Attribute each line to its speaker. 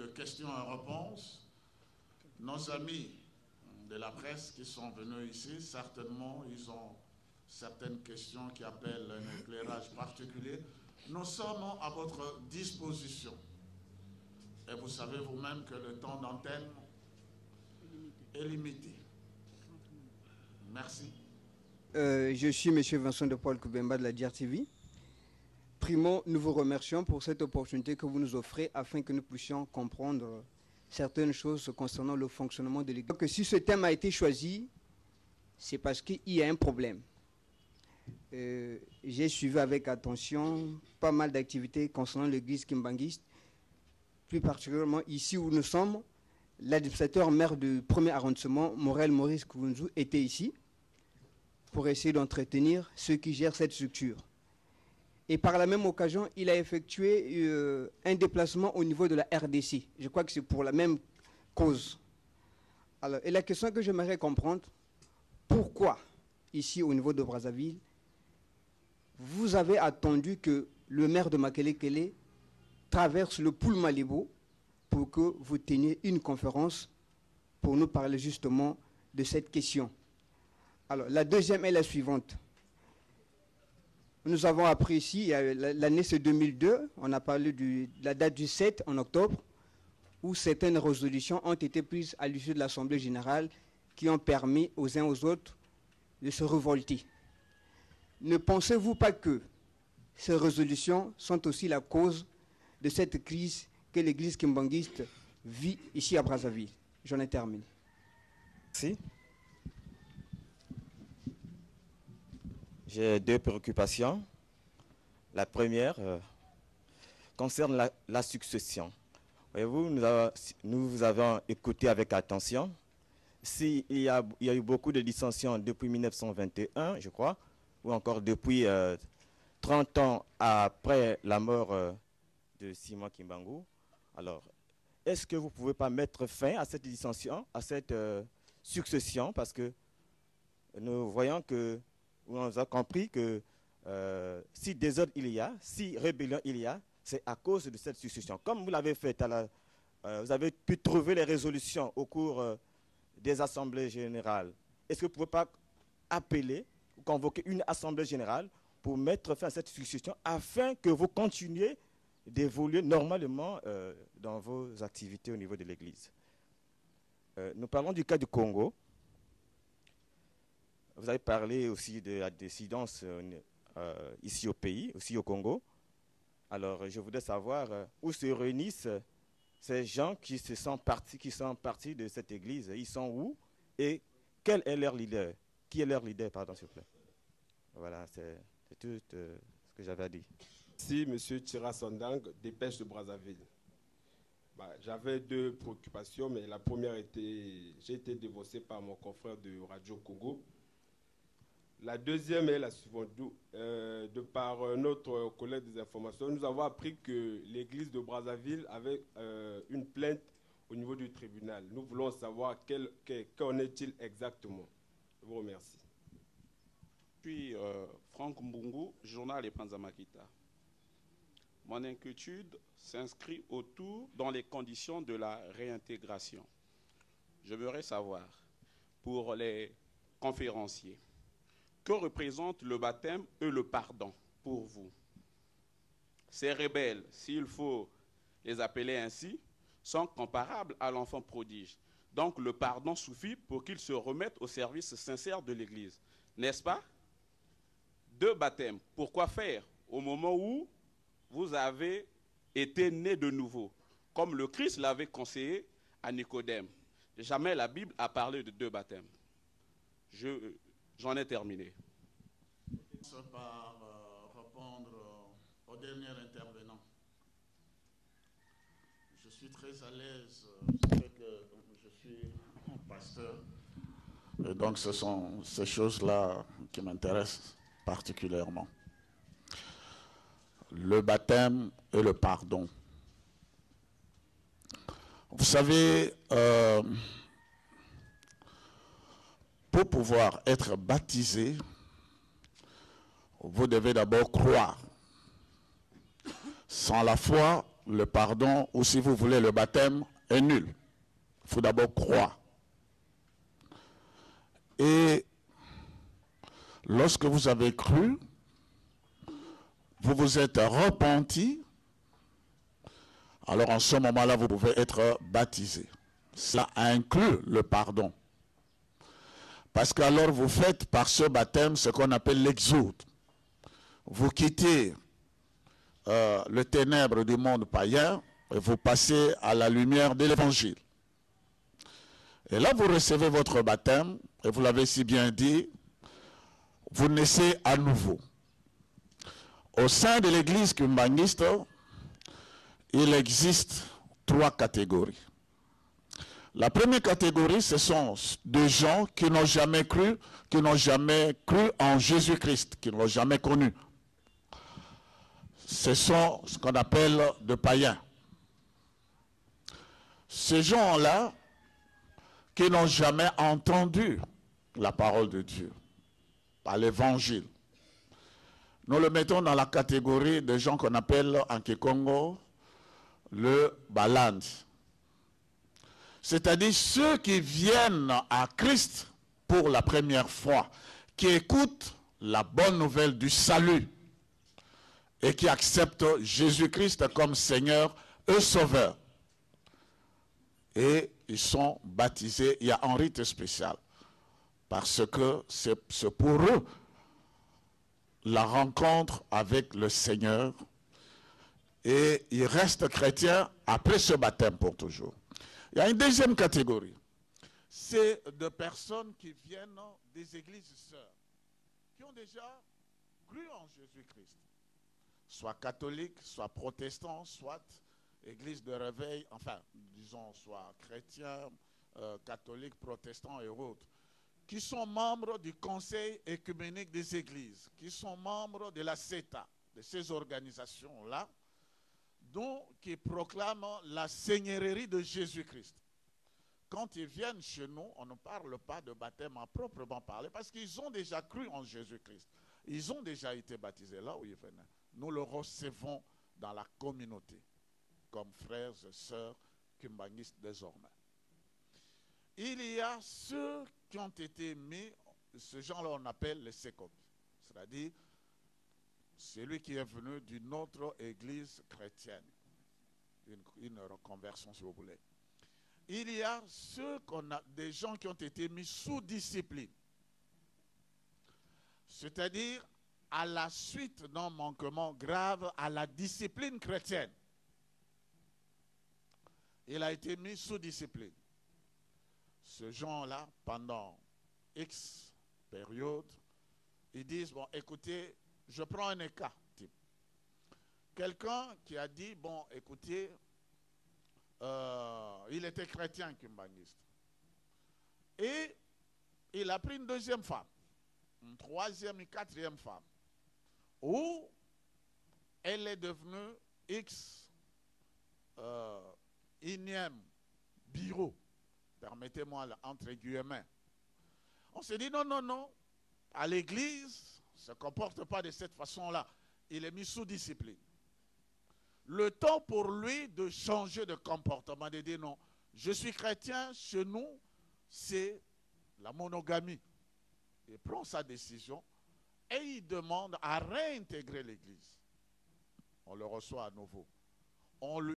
Speaker 1: de questions et réponses. Nos amis de la presse qui sont venus ici, certainement, ils ont certaines questions qui appellent un éclairage particulier. Nous sommes à votre disposition. Et vous savez vous-même que le temps d'antenne est limité. Merci.
Speaker 2: Je suis M. Vincent de Paul Koubemba de la DRTV. Primo, nous vous remercions pour cette opportunité que vous nous offrez afin que nous puissions comprendre certaines choses concernant le fonctionnement de l'Église. Si ce thème a été choisi, c'est parce qu'il y a un problème. J'ai suivi avec attention pas mal d'activités concernant l'Église kimbanguiste, plus particulièrement ici où nous sommes. L'administrateur maire du premier arrondissement, Morel Maurice Kounzou, était ici pour essayer d'entretenir ceux qui gèrent cette structure. Et par la même occasion, il a effectué un déplacement au niveau de la RDC. Je crois que c'est pour la même cause. Alors, et la question que j'aimerais comprendre, pourquoi, ici au niveau de Brazzaville, vous avez attendu que le maire de Makelekele traverse le Poul Malibo pour que vous teniez une conférence pour nous parler justement de cette question. Alors, la deuxième est la suivante. Nous avons appris ici, l'année c'est 2002, on a parlé de la date du 7 en octobre, où certaines résolutions ont été prises à l'issue de l'Assemblée générale qui ont permis aux uns aux autres de se révolter. Ne pensez-vous pas que ces résolutions sont aussi la cause de cette crise que l'Église kimbanguiste vit ici à Brazzaville? J'en ai terminé.
Speaker 3: Merci. J'ai deux préoccupations. La première concerne la succession. Voyez-vous, nous vous avons écouté avec attention. Il y a eu beaucoup de dissensions depuis 1921, je crois, ou encore depuis 30 ans après la mort de Simon Kimbangu. Alors, est-ce que vous ne pouvez pas mettre fin à cette dissension, à cette succession, parce que nous voyons que on a compris que si désordre il y a, si rébellion il y a, c'est à cause de cette succession. Comme vous l'avez fait, vous avez pu trouver les résolutions au cours des assemblées générales. Est-ce que vous ne pouvez pas appeler ou convoquer une assemblée générale pour mettre fin à cette succession afin que vous continuiez d'évoluer normalement dans vos activités au niveau de l'Église? Nous parlons du cas du Congo. Vous avez parlé aussi de la dissidence ici au pays, aussi au Congo. Alors, je voudrais savoir où se réunissent ces gens qui sont partis de cette église. Ils sont où et quel est leur leader? Qui est leur leader, pardon, s'il vous plaît? Voilà, c'est tout ce que j'avais à dire.
Speaker 4: Merci, M. Tira Sandang, Dépêche de Brazzaville. J'avais deux préoccupations, mais la première était, j'ai été dévoncé par mon confrère de Radio Congo. La deuxième est la suivante. De par notre collègue des informations, nous avons appris que l'église de Brazzaville avait une plainte au niveau du tribunal. Nous voulons savoir qu'en est-il exactement. Je vous remercie.
Speaker 5: Puis Franck Mbungu, journal Les Panzamakita. Mon inquiétude s'inscrit autour dans les conditions de la réintégration. Je voudrais savoir, pour les conférenciers, que représente le baptême et le pardon pour vous? Ces rebelles, s'il faut les appeler ainsi, sont comparables à l'enfant prodige. Donc le pardon suffit pour qu'ils se remettent au service sincère de l'Église. N'est-ce pas? Deux baptêmes. Pourquoi faire au moment où vous avez été né de nouveau, comme le Christ l'avait conseillé à Nicodème? Jamais la Bible a parlé de deux baptêmes. J'en ai terminé.
Speaker 1: Par répondre au dernier intervenant. Je suis très à l'aise, vous savez que je suis pasteur, et donc ce sont ces choses-là qui m'intéressent particulièrement. Le baptême et le pardon. Vous savez, pour pouvoir être baptisé, vous devez d'abord croire. Sans la foi, le pardon, ou si vous voulez, le baptême est nul. Il faut d'abord croire. Et lorsque vous avez cru, vous vous êtes repenti, alors en ce moment-là, vous pouvez être baptisé. Cela inclut le pardon. Parce qu'alors vous faites par ce baptême ce qu'on appelle l'exode. Vous quittez le ténèbre du monde païen et vous passez à la lumière de l'évangile. Et là, vous recevez votre baptême, et vous l'avez si bien dit, vous naissez à nouveau. Au sein de l'église kimbangiste, il existe 3 catégories. La première catégorie, ce sont des gens qui n'ont jamais cru en Jésus-Christ, qui ne l'ont jamais connu. Ce sont ce qu'on appelle des païens. Ces gens-là, qui n'ont jamais entendu la parole de Dieu, par l'évangile, nous le mettons dans la catégorie des gens qu'on appelle en Kikongo le balande. C'est-à-dire ceux qui viennent à Christ pour la première fois, qui écoutent la bonne nouvelle du salut et qui acceptent Jésus-Christ comme Seigneur et Sauveur. Et ils sont baptisés, il y a un rite spécial, parce que c'est pour eux la rencontre avec le Seigneur, et ils restent chrétiens après ce baptême pour toujours. Il y a une deuxième catégorie, c'est de personnes qui viennent des églises sœurs, qui ont déjà cru en Jésus-Christ, soit catholiques, soit protestants, soit église de réveil, enfin, disons, soit chrétiens, catholiques, protestants et autres, qui sont membres du Conseil écuménique des églises, qui sont membres de la CETA, de ces organisations-là, qui proclament la seigneurie de Jésus-Christ. Quand ils viennent chez nous, on ne parle pas de baptême à proprement parler, parce qu'ils ont déjà cru en Jésus-Christ. Ils ont déjà été baptisés là où ils venaient. Nous le recevons dans la communauté, comme frères et sœurs kimbangistes désormais. Il y a ceux qui ont été mis, ce genre-là on appelle les sécom, c'est-à-dire celui qui est venu d'une autre église chrétienne, une reconversion si vous voulez. Il y a des gens qui ont été mis sous discipline, c'est-à-dire à la suite d'un manquement grave à la discipline chrétienne. Il a été mis sous discipline. Ce genre-là, pendant X période, ils disent, bon, écoutez, je prends un cas type. Quelqu'un qui a dit, bon, écoutez, il était chrétien kimbangiste. Et il a pris une deuxième femme, une troisième et quatrième femme, où elle est devenue X énième bureau, permettez-moi entre guillemets. On s'est dit non, non, non, à l'église, ne se comporte pas de cette façon-là. Il est mis sous discipline. Le temps pour lui de changer de comportement, de dire non, je suis chrétien, chez nous, c'est la monogamie. Il prend sa décision et il demande à réintégrer l'église. On le reçoit à nouveau. On lui